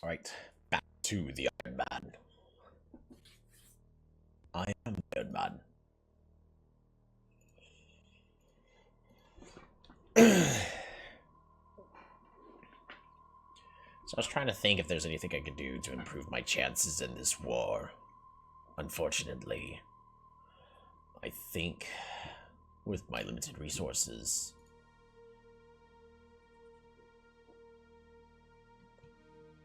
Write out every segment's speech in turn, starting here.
Right, back to the Iron Man. I am Iron Man. So I was trying to think if there's anything I could do to improve my chances in this war. Unfortunately, I think with my limited resources,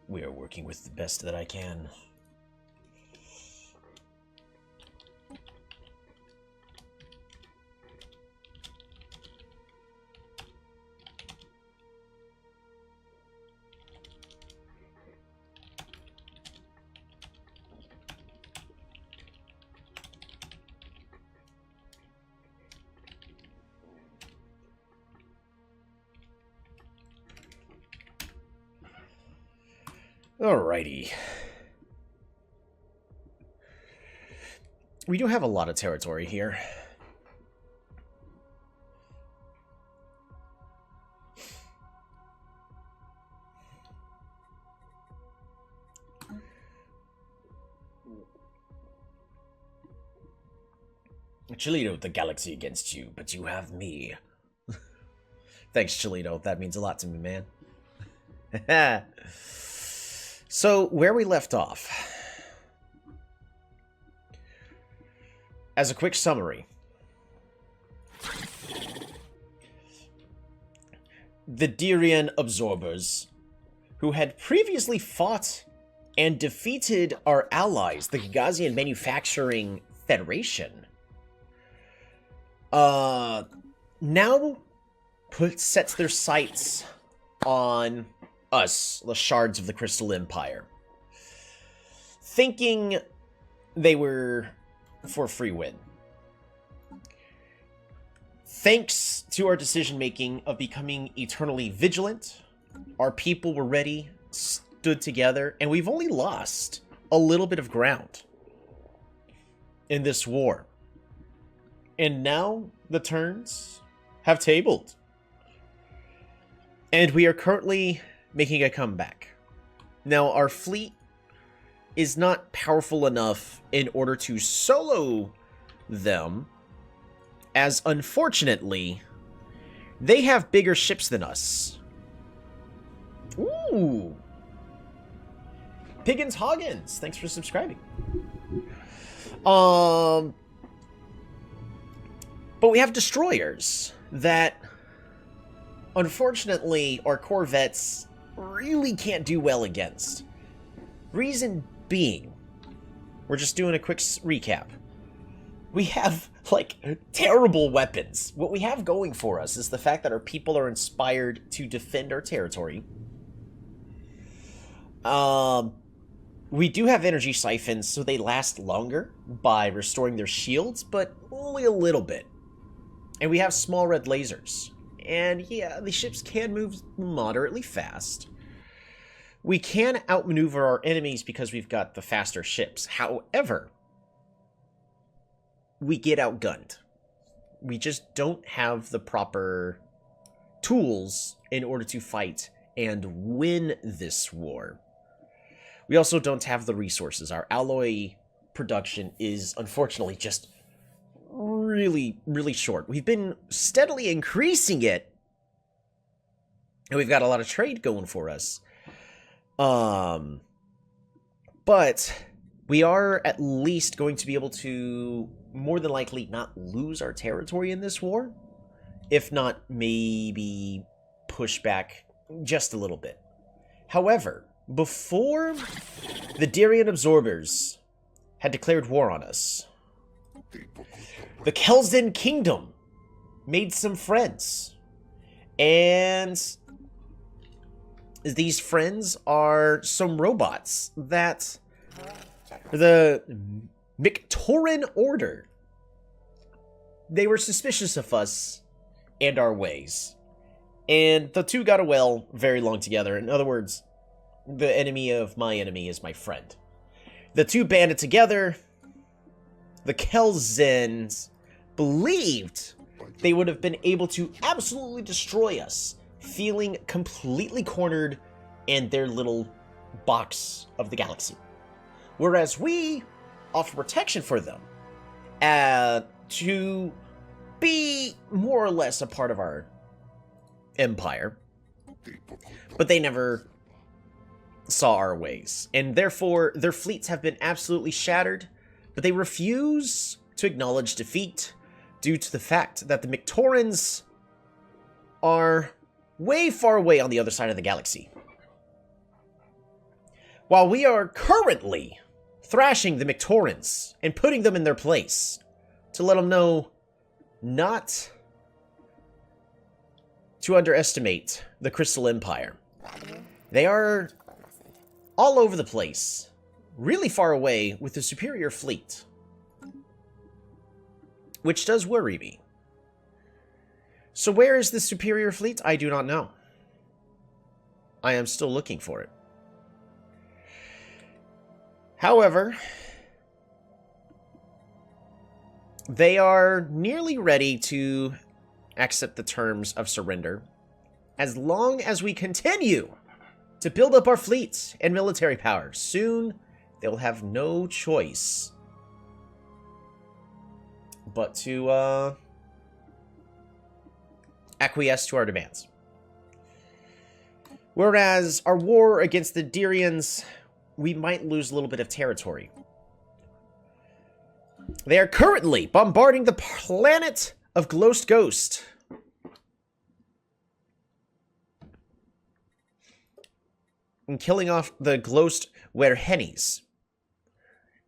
we are working with the best that I can. Alrighty. We do have a lot of territory here. Cholito, the galaxy against you, but you have me. Thanks, Cholito. That means a lot to me, man. So, where we left off. As a quick summary. The Dirian Absorbers, who had previously fought and defeated our allies, the Gagazian Manufacturing Federation, now sets their sights on us, the shards of the Crystal Empire, thinking they were for a free win. Thanks to our decision-making of becoming eternally vigilant, our people were ready, stood together, and we've only lost a little bit of ground in this war. And now the turns have tabled. And we are currently making a comeback. Now, our fleet is not powerful enough in order to solo them, as unfortunately, they have bigger ships than us. Ooh! Piggins Hoggins, thanks for subscribing. But we have destroyers that, unfortunately, our corvettes really can't do well against. Reason being, we're just doing a quick recap. We have, like, terrible weapons. What we have going for us is the fact that our people are inspired to defend our territory. We do have energy siphons, so they last longer by restoring their shields, but only a little bit. And we have small red lasers. And yeah, the ships can move moderately fast. We can outmaneuver our enemies because we've got the faster ships. However, we get outgunned. We just don't have the proper tools in order to fight and win this war. We also don't have the resources. Our alloy production is, unfortunately, just really, really short. We've been steadily increasing it, and we've got a lot of trade going for us. But we are at least going to be able to, more than likely, not lose our territory in this war. If not, maybe push back just a little bit. However, before the Dirian Absorbers had declared war on us, the Kelzen Kingdom made some friends. And these friends are some robots that the Mictoran Order, they were suspicious of us and our ways. And the two got well very long together. In other words, the enemy of my enemy is my friend. The two banded together. The Kelzens believed they would have been able to absolutely destroy us, feeling completely cornered in their little box of the galaxy. Whereas we offer protection for them to be more or less a part of our empire. But they never saw our ways. And therefore, their fleets have been absolutely shattered. But they refuse to acknowledge defeat due to the fact that the Mictorans are way far away on the other side of the galaxy. While we are currently thrashing the Mictorans and putting them in their place to let them know not to underestimate the Crystal Empire. They are all over the place, really far away with a superior fleet, which does worry me. So where is this superior fleet? I do not know. I am still looking for it. However, they are nearly ready to accept the terms of surrender as long as we continue to build up our fleets and military power. Soon, they will have no choice but to acquiesce to our demands. Whereas our war against the Dirians, we might lose a little bit of territory. They are currently bombarding the planet of Glost Ghost. And killing off the Glost Werhennies,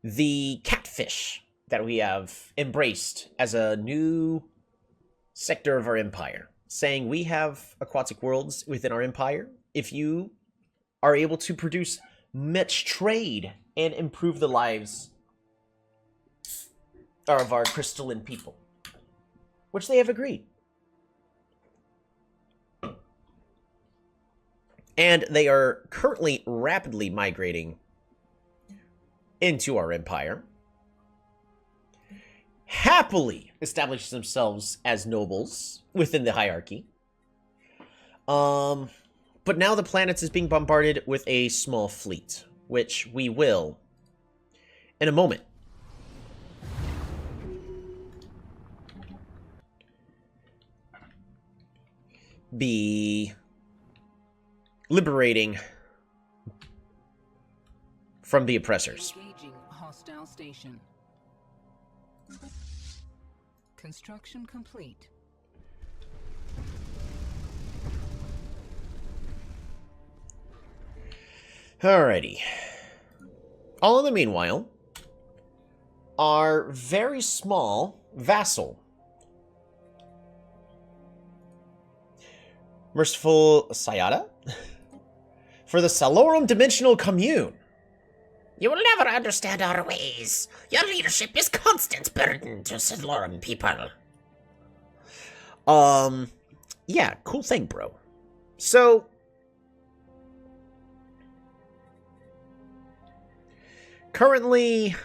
the catfish that we have embraced as a new sector of our empire. Saying we have aquatic worlds within our empire. If you are able to produce much trade and improve the lives of our crystalline people, which they have agreed. And they are currently rapidly migrating into our empire. Happily establish themselves as nobles within the hierarchy. But now the planet is being bombarded with a small fleet, which we will in a moment. Be liberating from the oppressors. Engaging hostile station. Construction complete. Alrighty. All in the meanwhile, our very small vassal, Merciful Sayada, for the Salorum Dimensional Commune. You will never understand our ways. Your leadership is constant burden to Salorum people. Yeah, cool thing, bro. So, currently,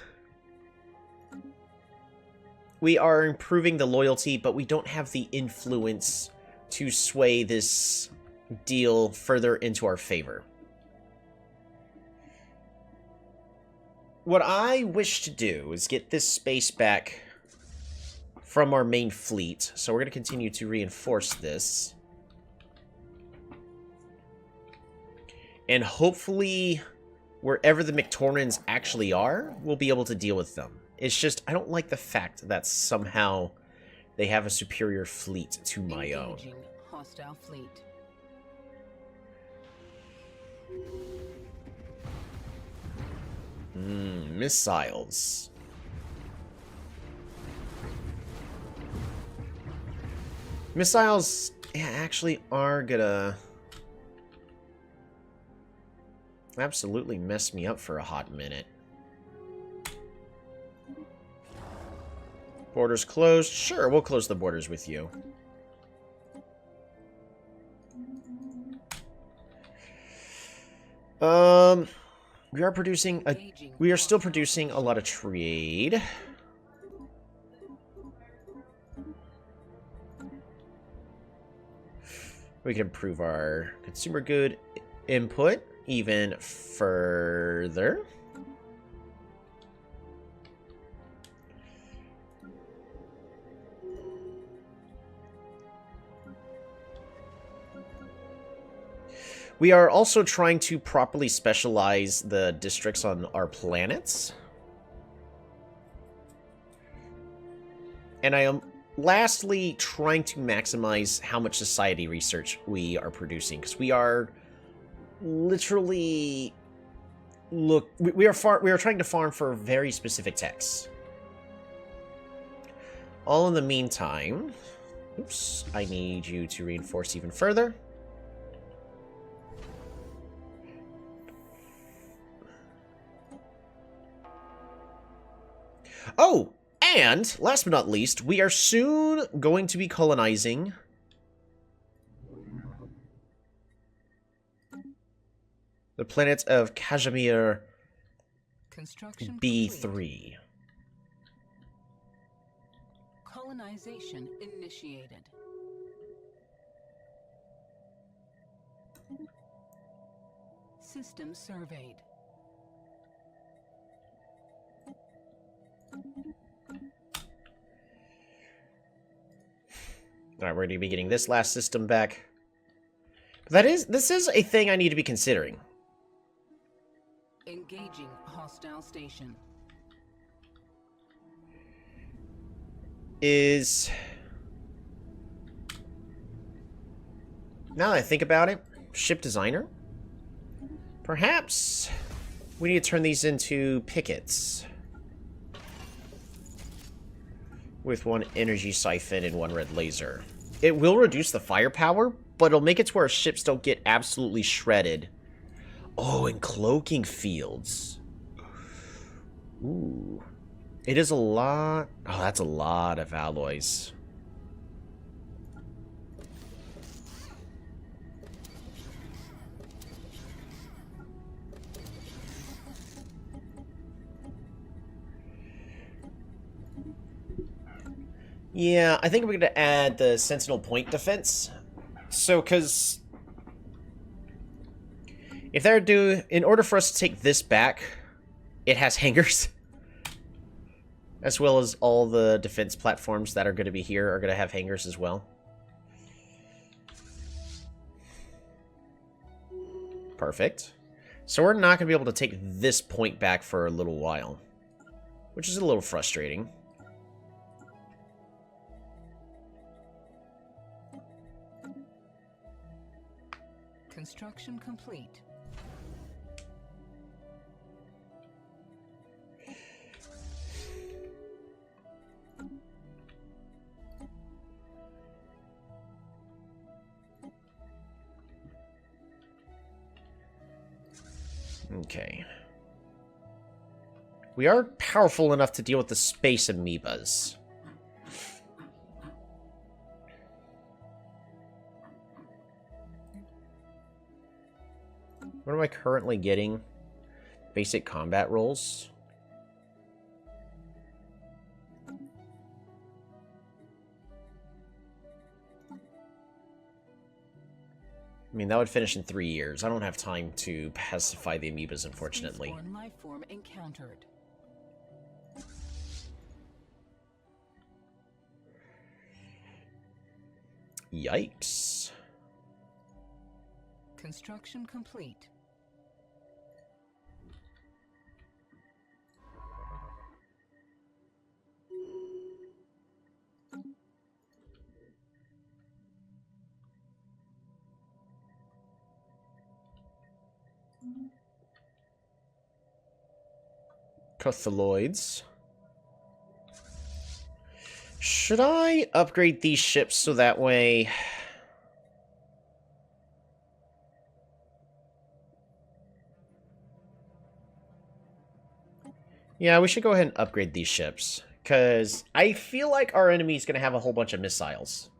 we are improving the loyalty, but we don't have the influence to sway this deal further into our favor. What I wish to do is get this space back from our main fleet, so we're going to continue to reinforce this. And hopefully, wherever the Mictorans actually are, we'll be able to deal with them. It's just, I don't like the fact that somehow they have a superior fleet to my own. Hostile fleet. Missiles. Missiles, yeah, actually are gonna absolutely mess me up for a hot minute. Borders closed. Sure, we'll close the borders with you. We are still producing a lot of trade. We can improve our consumer good input. even further. We are also trying to properly specialize the districts on our planets. And I am lastly trying to maximize how much society research we are producing, because we are literally we are trying to farm for very specific techs. All in the meantime, oops, I need you to reinforce even further. Oh, and last but not least, we are soon going to be colonizing the planet of Kashmir Construction B3. complete. Colonization initiated. System surveyed. Alright, we're going to be getting this last system back. This is a thing I need to be considering. Engaging hostile station. Now that I think about it, ship designer? Perhaps we need to turn these into pickets. With one energy siphon and one red laser. It will reduce the firepower, but it'll make it to where ships don't get absolutely shredded. Oh, and cloaking fields. Ooh. It is a lot. Oh, that's a lot of alloys. Yeah, I think we're going to add the Sentinel Point defense. So, because if they're in order for us to take this back, it has hangars. As well as all the defense platforms that are going to be here are going to have hangars as well. Perfect. So we're not going to be able to take this point back for a little while. Which is a little frustrating. Construction complete. Okay. We are powerful enough to deal with the space amoebas. What am I currently getting? Basic combat rolls. I mean, that would finish in 3 years. I don't have time to pacify the amoebas, unfortunately. Seaborne life form encountered. Yikes. Construction complete. Cthulloids. Should I upgrade these ships so that way... Yeah, we should go ahead and upgrade these ships. Because I feel like our enemy's going to have a whole bunch of missiles.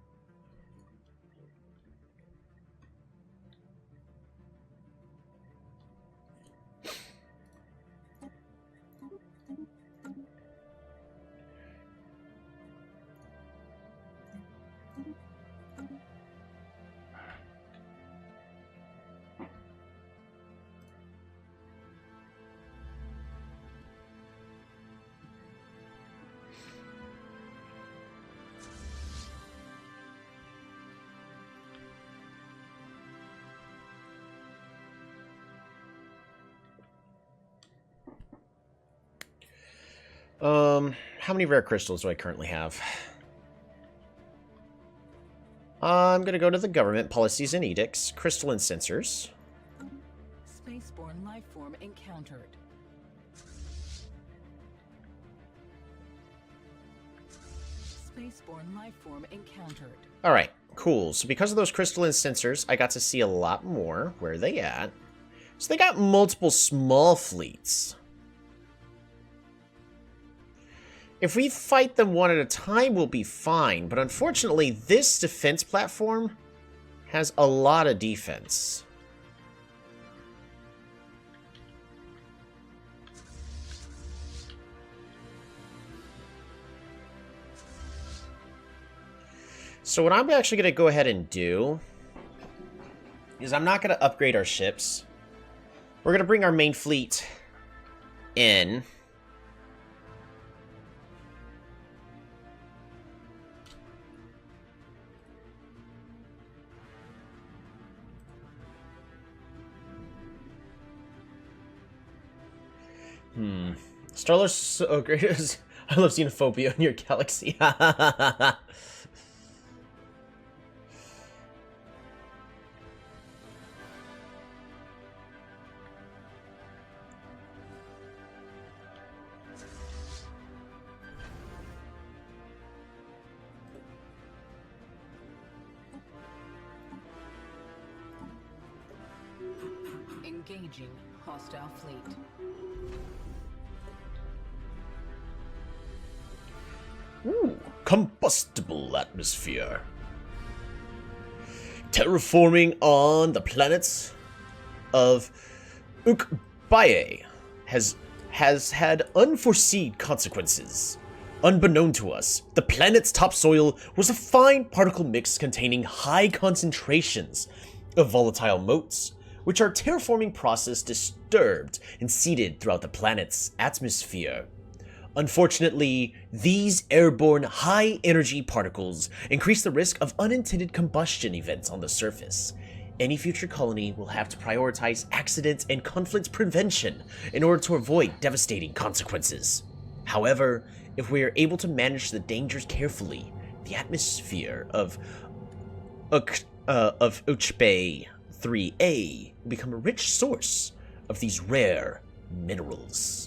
How many rare crystals do I currently have? I'm gonna go to the government policies and edicts, crystalline sensors. Spaceborne lifeform encountered. Spaceborne lifeform encountered. All right, cool. So because of those crystalline sensors, I got to see a lot more. Where are they at? So they got multiple small fleets. If we fight them one at a time, we'll be fine. But unfortunately, this defense platform has a lot of defense. So what I'm actually going to go ahead and do is I'm not going to upgrade our ships. We're going to bring our main fleet in. Stellaris is so great. I love xenophobia in your galaxy. Engaging hostile fleet. Ooh, combustible atmosphere. Terraforming on the planets of Ukbaye has had unforeseen consequences. Unbeknown to us, the planet's topsoil was a fine particle mix containing high concentrations of volatile motes, which our terraforming process disturbed and seeded throughout the planet's atmosphere. Unfortunately, these airborne high-energy particles increase the risk of unintended combustion events on the surface. Any future colony will have to prioritize accident and conflict prevention in order to avoid devastating consequences. However, if we are able to manage the dangers carefully, the atmosphere of Uchbay 3A will become a rich source of these rare minerals.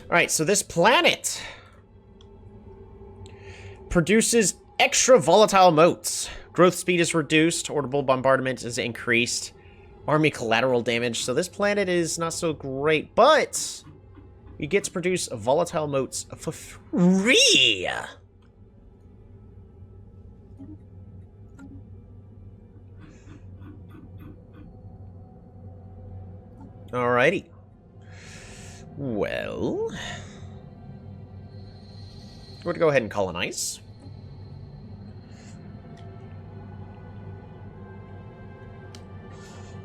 Alright, so this planet produces extra volatile motes. Growth speed is reduced, orbital bombardment is increased, army collateral damage. So this planet is not so great, but you get to produce volatile motes for free. Alrighty. Well, we're going to go ahead and colonize.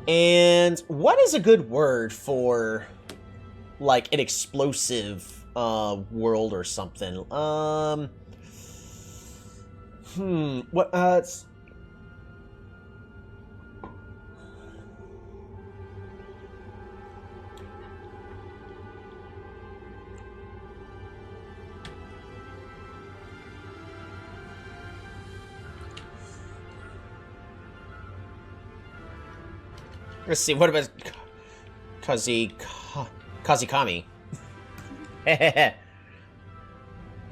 And what is a good word for, like, an explosive world or something? Let's see, what about Kazikami? Because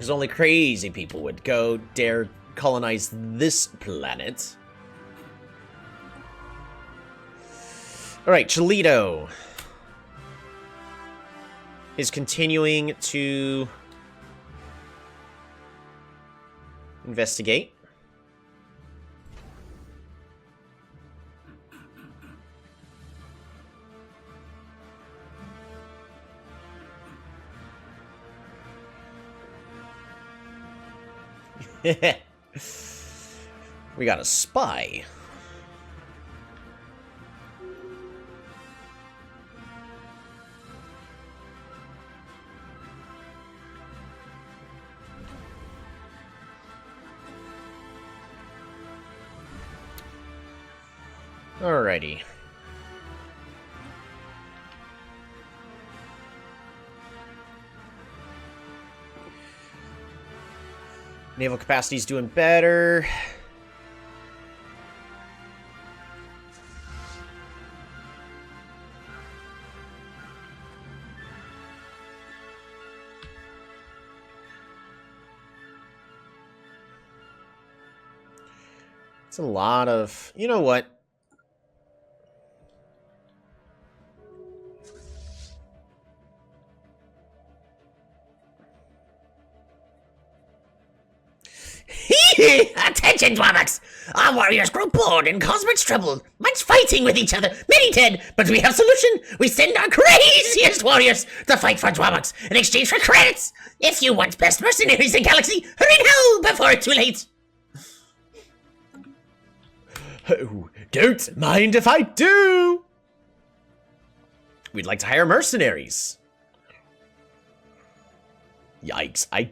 only crazy people would dare colonize this planet. Alright, Cholito is continuing to investigate. We got a spy. Alrighty. Naval capacity's doing better. It's a lot of... You know what? Attention, Dwabaks! Our warriors grow bored and cause much trouble. Much fighting with each other. Many dead, but we have solution. We send our craziest warriors to fight for Dwabaks in exchange for credits. If you want best mercenaries in the galaxy, hurry now before it's too late. Oh, don't mind if I do! We'd like to hire mercenaries. Yikes, I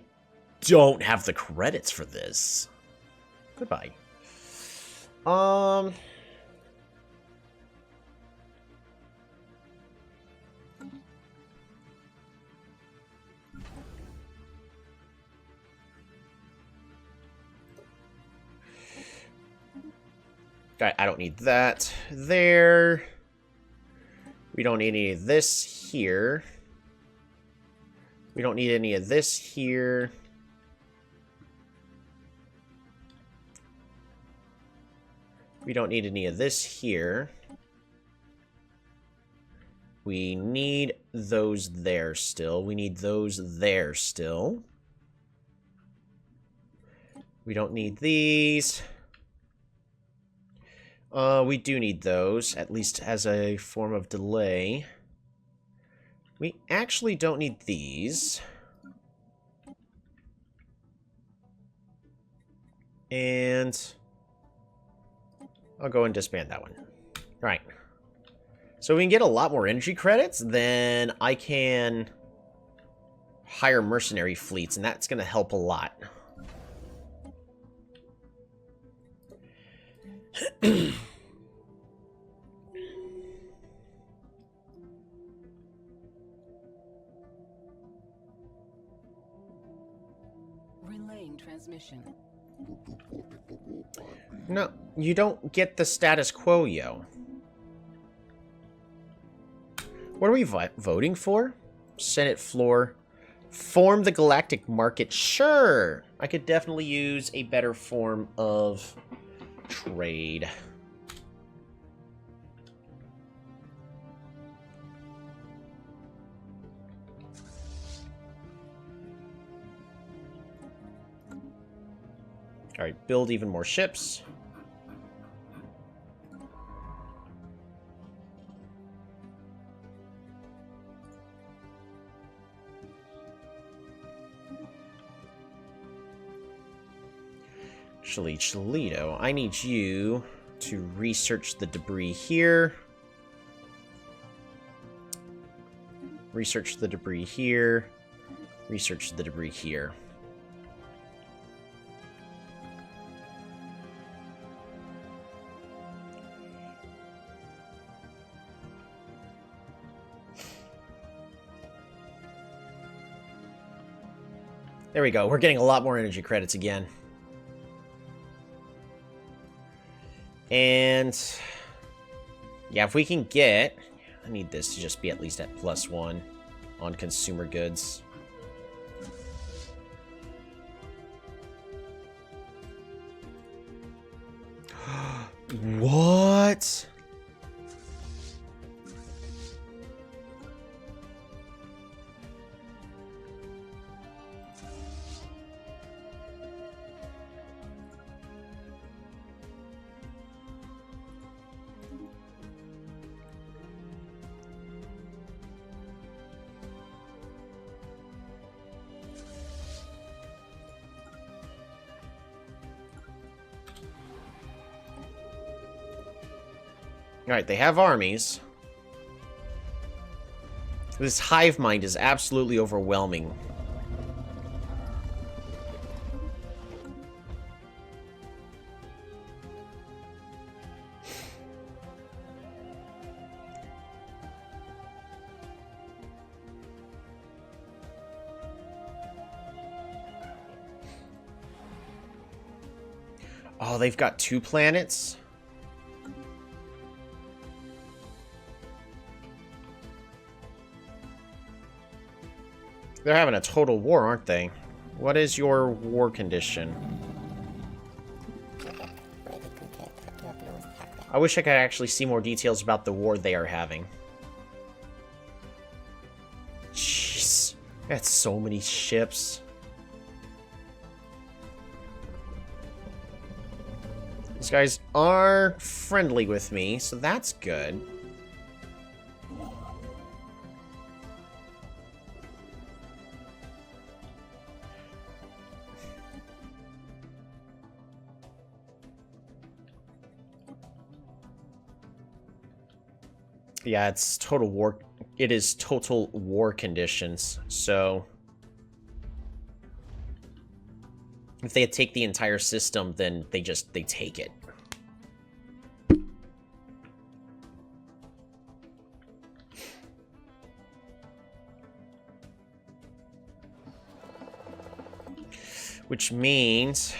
don't have the credits for this. Goodbye. I don't need that there. We don't need any of this here. We don't need any of this here. We don't need any of this here. We need those there still. We need those there still. We don't need these. We do need those, at least as a form of delay. We actually don't need these. And I'll go and disband that one. Right. So we can get a lot more energy credits, then I can hire mercenary fleets, and that's going to help a lot. Relaying transmission. No, you don't get the status quo, yo. What are we voting for? Senate floor. Form the galactic market. Sure. I could definitely use a better form of trade. Alright, build even more ships. Actually, Cholito, I need you to research the debris here. Research the debris here. Research the debris here. There we go. We're getting a lot more energy credits again. And yeah, if we can get... I need this to just be at least at +1 on consumer goods. What? Alright, they have armies. This hive mind is absolutely overwhelming. Oh, they've got 2 planets? They're having a total war, aren't they? What is your war condition? I wish I could actually see more details about the war they are having. Jeez. That's so many ships. These guys are friendly with me, so that's good. Yeah, it's total war. It is total war conditions. So if they take the entire system, then they take it. Which means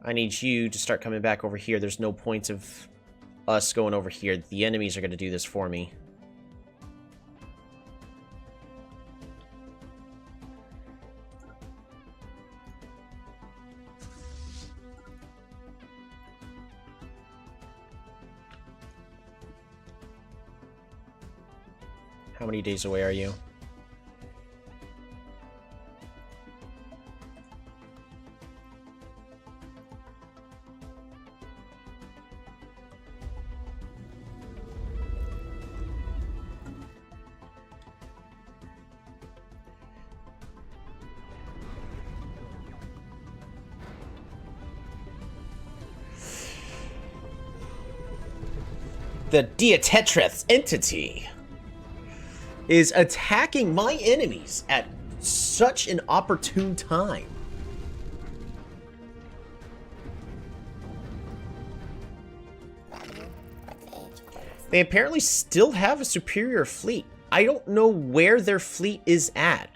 I need you to start coming back over here. There's no point of us going over here. The enemies are going to do this for me. How many days away are you? The Dietetrith's entity is attacking my enemies at such an opportune time. They apparently still have a superior fleet. I don't know where their fleet is at.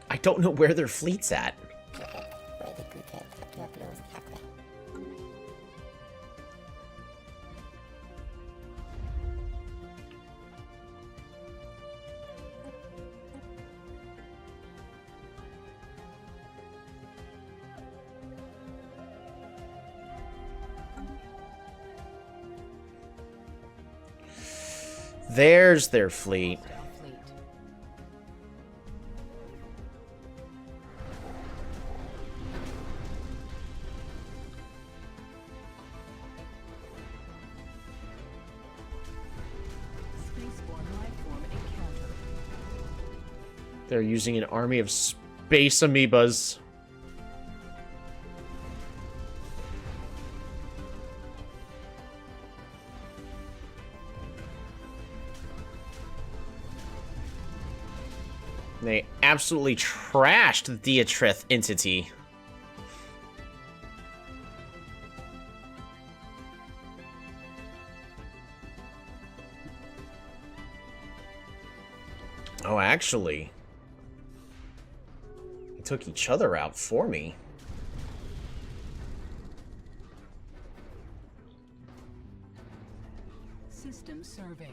I don't know where their fleet's at. There's their fleet. They're using an army of space amoebas. They absolutely trashed the Dietrith entity. Oh, actually, they took each other out for me. System surveyed.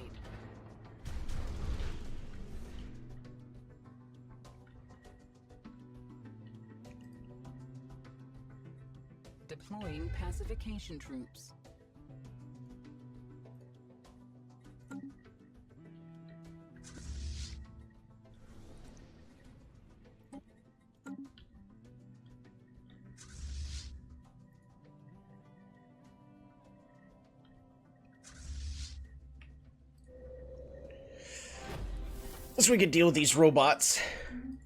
Deploying pacification troops. So we can deal with these robots.